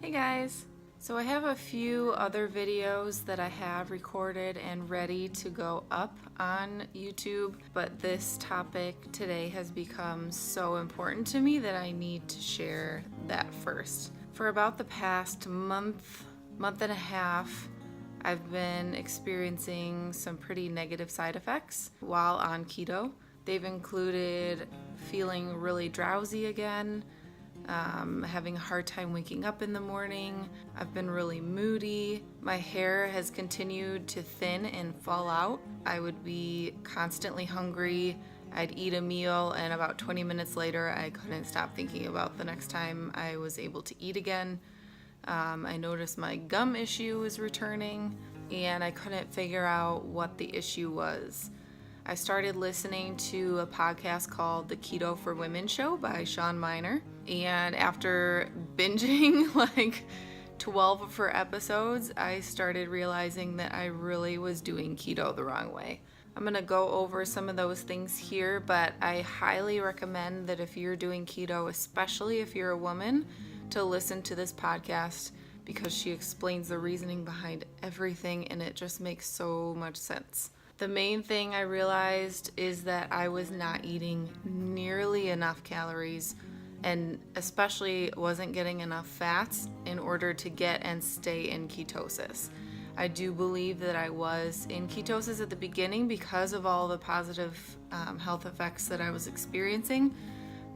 Hey guys! So I have a few other videos that I have recorded and ready to go up on YouTube, but this topic today has become so important to me that I need to share that first. For about the past month and a half, I've been experiencing some pretty negative side effects while on keto. They've included feeling really drowsy again, having a hard time waking up in the morning. I've been really moody. My hair has continued to thin and fall out. I would be constantly hungry. I'd eat a meal, and about 20 minutes later, I couldn't stop thinking about the next time I was able to eat again. I noticed my gum issue was returning, and I couldn't figure out what the issue was. I started listening to a podcast called The Keto for Women Show by Shawn Miner, and after binging like 12 of her episodes, I started realizing that I really was doing keto the wrong way. I'm going to go over some of those things here, but I highly recommend that if you're doing keto, especially if you're a woman, to listen to this podcast because she explains the reasoning behind everything and it just makes so much sense. The main thing I realized is that I was not eating nearly enough calories and especially wasn't getting enough fats in order to get and stay in ketosis. I do believe that I was in ketosis at the beginning because of all the positive health effects that I was experiencing,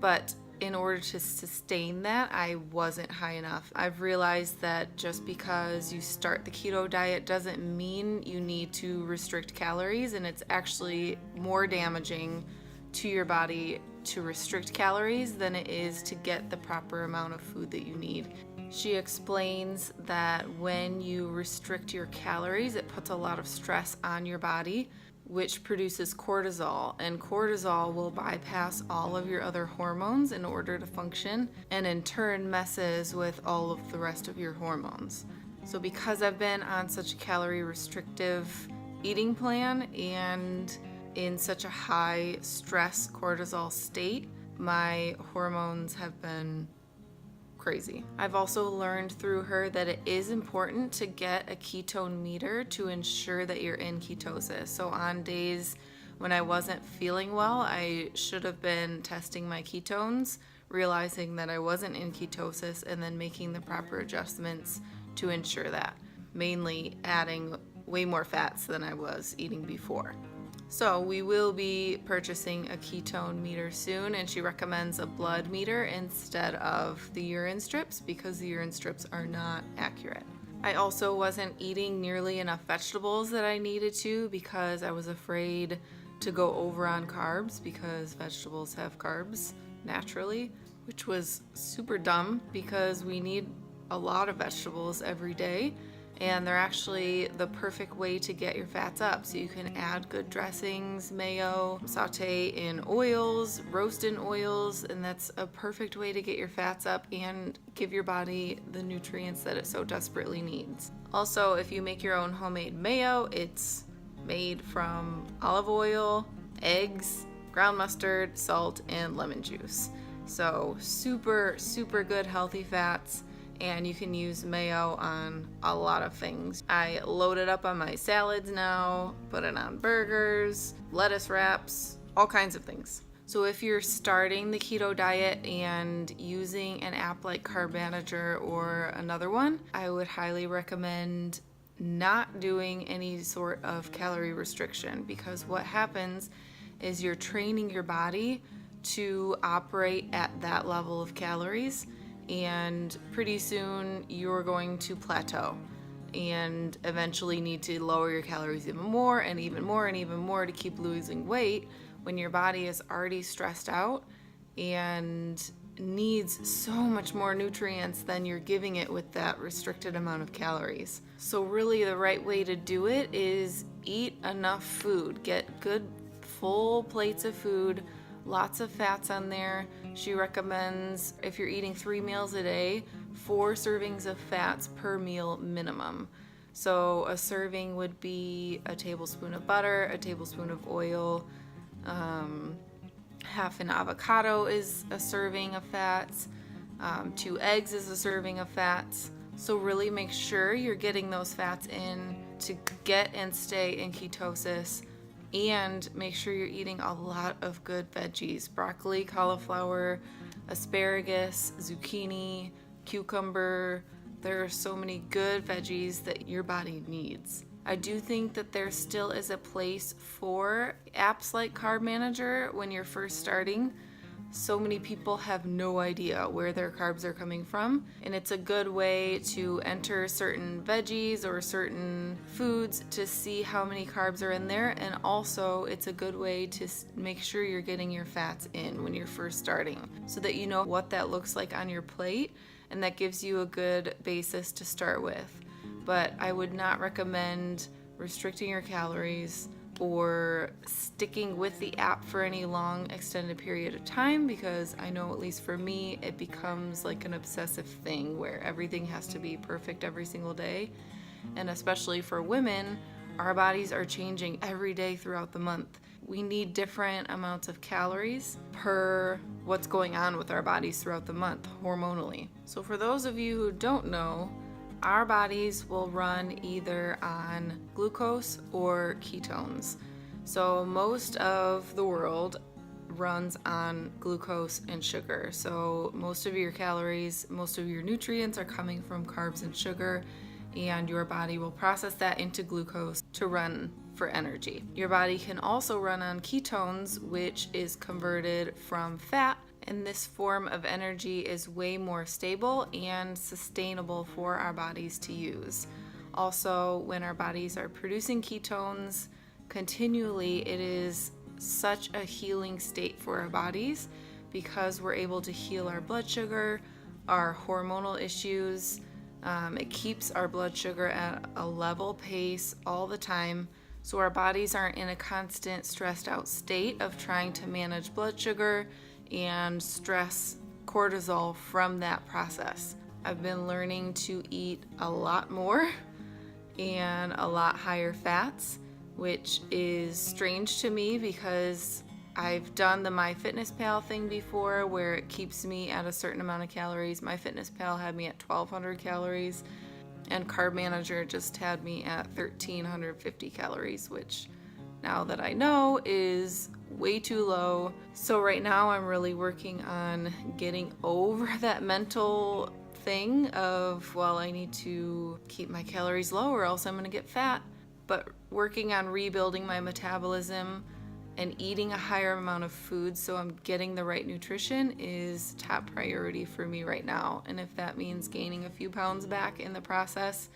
but in order to sustain that, I wasn't high enough. I've realized that just because you start the keto diet doesn't mean you need to restrict calories, and it's actually more damaging to your body to restrict calories than it is to get the proper amount of food that you need. She explains that when you restrict your calories, it puts a lot of stress on your body, which produces cortisol, and cortisol will bypass all of your other hormones in order to function, and in turn messes with all of the rest of your hormones. So because I've been on such a calorie restrictive eating plan and in such a high stress cortisol state, my hormones have been crazy. I've also learned through her that it is important to get a ketone meter to ensure that you're in ketosis. So on days when I wasn't feeling well, I should have been testing my ketones, realizing that I wasn't in ketosis, and then making the proper adjustments to ensure that, mainly adding way more fats than I was eating before. So we will be purchasing a ketone meter soon, and she recommends a blood meter instead of the urine strips because the urine strips are not accurate. I also wasn't eating nearly enough vegetables that I needed to because I was afraid to go over on carbs because vegetables have carbs naturally, which was super dumb because we need a lot of vegetables every day. And they're actually the perfect way to get your fats up. So you can add good dressings, mayo, saute in oils, roast in oils, and that's a perfect way to get your fats up and give your body the nutrients that it so desperately needs. Also, if you make your own homemade mayo, it's made from olive oil, eggs, ground mustard, salt, and lemon juice. So super, super good healthy fats. And you can use mayo on a lot of things. I load it up on my salads now, put it on burgers, lettuce wraps, all kinds of things. So if you're starting the keto diet and using an app like Carb Manager or another one, I would highly recommend not doing any sort of calorie restriction, because what happens is you're training your body to operate at that level of calories, and pretty soon you're going to plateau and eventually need to lower your calories even more and even more and even more to keep losing weight when your body is already stressed out and needs so much more nutrients than you're giving it with that restricted amount of calories. So really the right way to do it is eat enough food. Get good full plates of food, lots of fats on there. She recommends, if you're eating 3 meals a day, 4 servings of fats per meal minimum. So a serving would be a tablespoon of butter, a tablespoon of oil, half an avocado is a serving of fats, 2 eggs is a serving of fats, So really make sure you're getting those fats in to get and stay in ketosis, and make sure you're eating a lot of good veggies: broccoli, cauliflower, asparagus, zucchini, cucumber. There are so many good veggies that your body needs. I do think that there still is a place for apps like Carb Manager when you're first starting. So many people have no idea where their carbs are coming from, and it's a good way to enter certain veggies or certain foods to see how many carbs are in there, and also it's a good way to make sure you're getting your fats in when you're first starting, so that you know what that looks like on your plate, and that gives you a good basis to start with. But I would not recommend restricting your calories or sticking with the app for any long extended period of time, because I know, at least for me, it becomes like an obsessive thing where everything has to be perfect every single day. And especially for women, our bodies are changing every day throughout the month. We need different amounts of calories per what's going on with our bodies throughout the month hormonally. So for those of you who don't know, our bodies will run either on glucose or ketones. So most of the world runs on glucose and sugar. So most of your calories, most of your nutrients are coming from carbs and sugar, and your body will process that into glucose to run for energy. Your body can also run on ketones, which is converted from fat, and this form of energy is way more stable and sustainable for our bodies to use. Also, when our bodies are producing ketones continually, it is such a healing state for our bodies, because we're able to heal our blood sugar, our hormonal issues. It keeps our blood sugar at a level pace all the time, so our bodies aren't in a constant stressed out state of trying to manage blood sugar and stress cortisol from that process. I've been learning to eat a lot more and a lot higher fats, which is strange to me because I've done the MyFitnessPal thing before where it keeps me at a certain amount of calories. MyFitnessPal had me at 1,200 calories, and Carb Manager just had me at 1,350 calories, which now that I know is way too low. So right now I'm really working on getting over that mental thing of, well, I need to keep my calories low or else I'm gonna get fat. But working on rebuilding my metabolism and eating a higher amount of food so I'm getting the right nutrition is top priority for me right now. And if that means gaining a few pounds back in the process,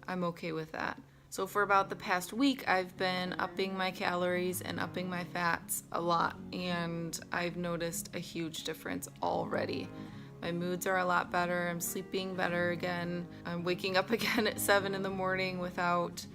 I'm okay with that. So for about the past week, I've been upping my calories and upping my fats a lot, and I've noticed a huge difference already. My moods are a lot better. I'm sleeping better again. I'm waking up again at 7 in the morning without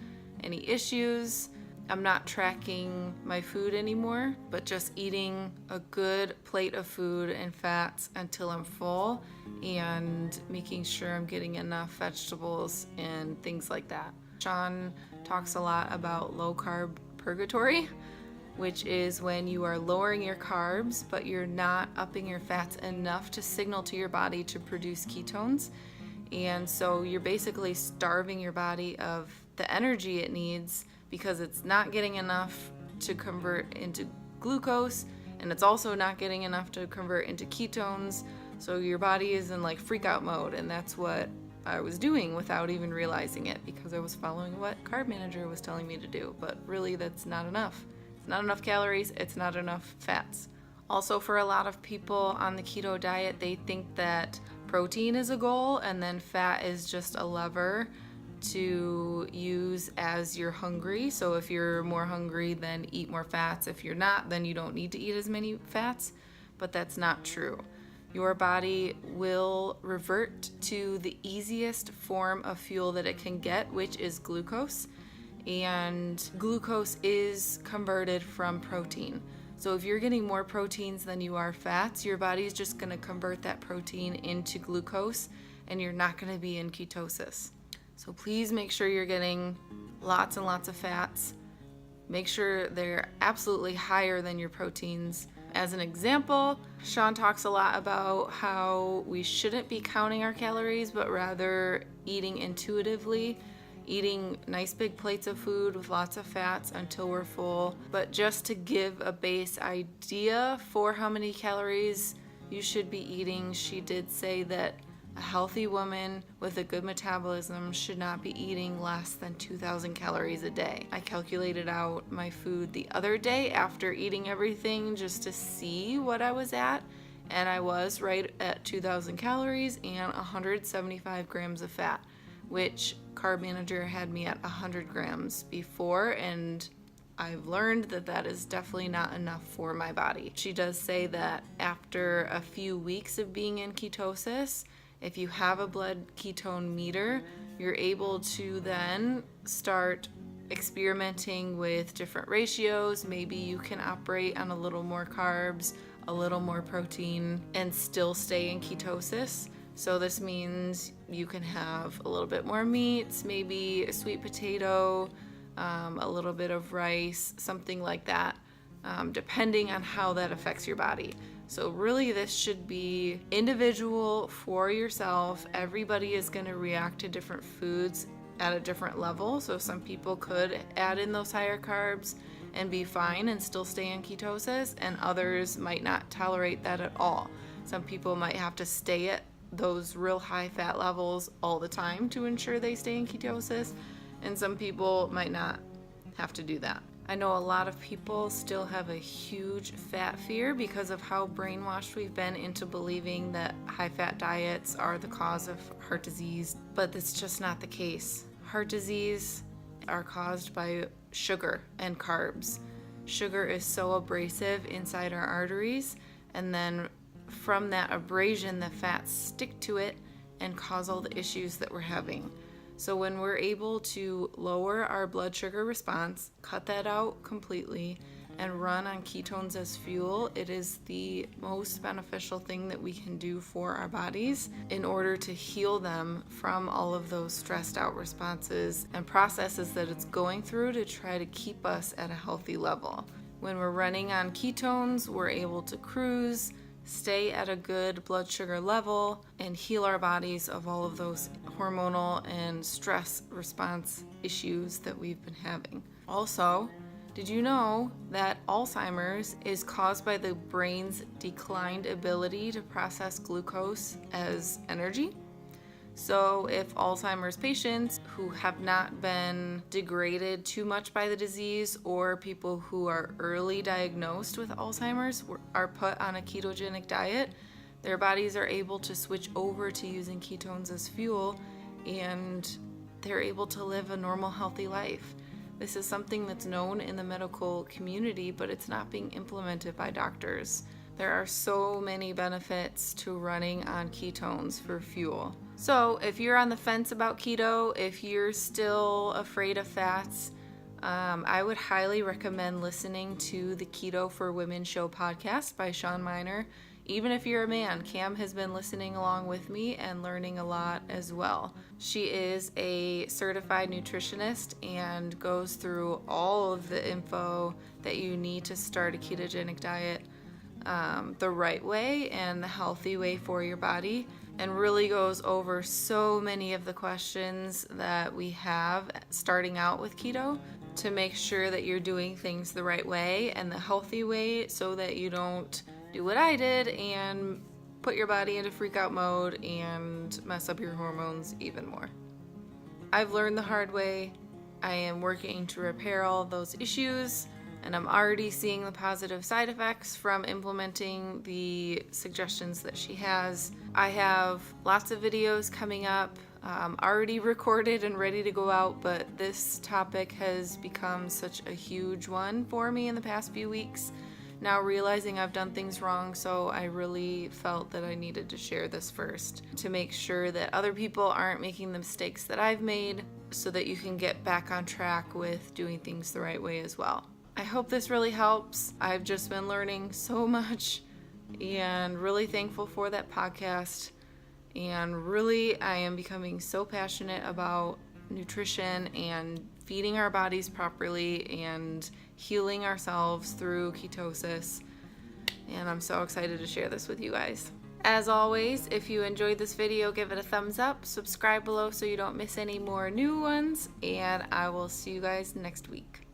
any issues. I'm not tracking my food anymore, but just eating a good plate of food and fats until I'm full, and making sure I'm getting enough vegetables and things like that. Sean talks a lot about low carb purgatory, which is when you are lowering your carbs, but you're not upping your fats enough to signal to your body to produce ketones. And so you're basically starving your body of the energy it needs because it's not getting enough to convert into glucose, and it's also not getting enough to convert into ketones. So your body is in like freak out mode, and that's what I was doing without even realizing it, because I was following what Carb Manager was telling me to do. But really, that's not enough. It's not enough calories, it's not enough fats. Also, for a lot of people on the keto diet, they think that protein is a goal and then fat is just a lever to use as you're hungry. So if you're more hungry, then eat more fats. If you're not, then you don't need to eat as many fats. But that's not true. Your body will revert to the easiest form of fuel that it can get, which is glucose. And glucose is converted from protein. So if you're getting more proteins than you are fats, your body's just going to convert that protein into glucose, and you're not going to be in ketosis. So please make sure you're getting lots and lots of fats. Make sure they're absolutely higher than your proteins, As an example, Sean talks a lot about how we shouldn't be counting our calories, but rather eating intuitively, eating nice big plates of food with lots of fats until we're full. But just to give a base idea for how many calories you should be eating, she did say that a healthy woman with a good metabolism should not be eating less than 2,000 calories a day. I calculated out my food the other day after eating everything just to see what I was at, and I was right at 2,000 calories and 175 grams of fat, which Carb Manager had me at 100 grams before, and I've learned that that is definitely not enough for my body. She does say that after a few weeks of being in ketosis, if you have a blood ketone meter, you're able to then start experimenting with different ratios. Maybe you can operate on a little more carbs, a little more protein, and still stay in ketosis. So this means you can have a little bit more meats, maybe a sweet potato, a little bit of rice, something like that, depending on how that affects your body. So really this should be individual for yourself. Everybody is going to react to different foods at a different level. So some people could add in those higher carbs and be fine and still stay in ketosis, and others might not tolerate that at all. Some people might have to stay at those real high fat levels all the time to ensure they stay in ketosis, and some people might not have to do that. I know a lot of people still have a huge fat fear because of how brainwashed we've been into believing that high-fat diets are the cause of heart disease, but that's just not the case. Heart disease are caused by sugar and carbs. Sugar is so abrasive inside our arteries, and then from that abrasion, the fats stick to it and cause all the issues that we're having. So when we're able to lower our blood sugar response, cut that out completely, and run on ketones as fuel, it is the most beneficial thing that we can do for our bodies in order to heal them from all of those stressed out responses and processes that it's going through to try to keep us at a healthy level. When we're running on ketones, we're able to cruise, stay at a good blood sugar level, and heal our bodies of all of those hormonal and stress response issues that we've been having. Also, did you know that Alzheimer's is caused by the brain's declined ability to process glucose as energy? So if Alzheimer's patients who have not been degraded too much by the disease, or people who are early diagnosed with Alzheimer's are put on a ketogenic diet, their bodies are able to switch over to using ketones as fuel, and they're able to live a normal, healthy life. This is something that's known in the medical community, but it's not being implemented by doctors. There are so many benefits to running on ketones for fuel. So if you're on the fence about keto, if you're still afraid of fats, I would highly recommend listening to the Keto for Women show podcast by Shawn Miner. Even if you're a man, Cam has been listening along with me and learning a lot as well. She is a certified nutritionist and goes through all of the info that you need to start a ketogenic diet the right way and the healthy way for your body, and really goes over so many of the questions that we have starting out with keto to make sure that you're doing things the right way and the healthy way, so that you don't do what I did and put your body into freak out mode and mess up your hormones even more. I've learned the hard way. I am working to repair all of those issues, and I'm already seeing the positive side effects from implementing the suggestions that she has. I have lots of videos coming up, already recorded and ready to go out, but this topic has become such a huge one for me in the past few weeks, now realizing I've done things wrong, so I really felt that I needed to share this first to make sure that other people aren't making the mistakes that I've made, so that you can get back on track with doing things the right way as well. I hope this really helps. I've just been learning so much and really thankful for that podcast. And really, I am becoming so passionate about nutrition and feeding our bodies properly and healing ourselves through ketosis. and I'm so excited to share this with you guys. As always, if you enjoyed this video, give it a thumbs up, subscribe below so you don't miss any more new ones, and I will see you guys next week.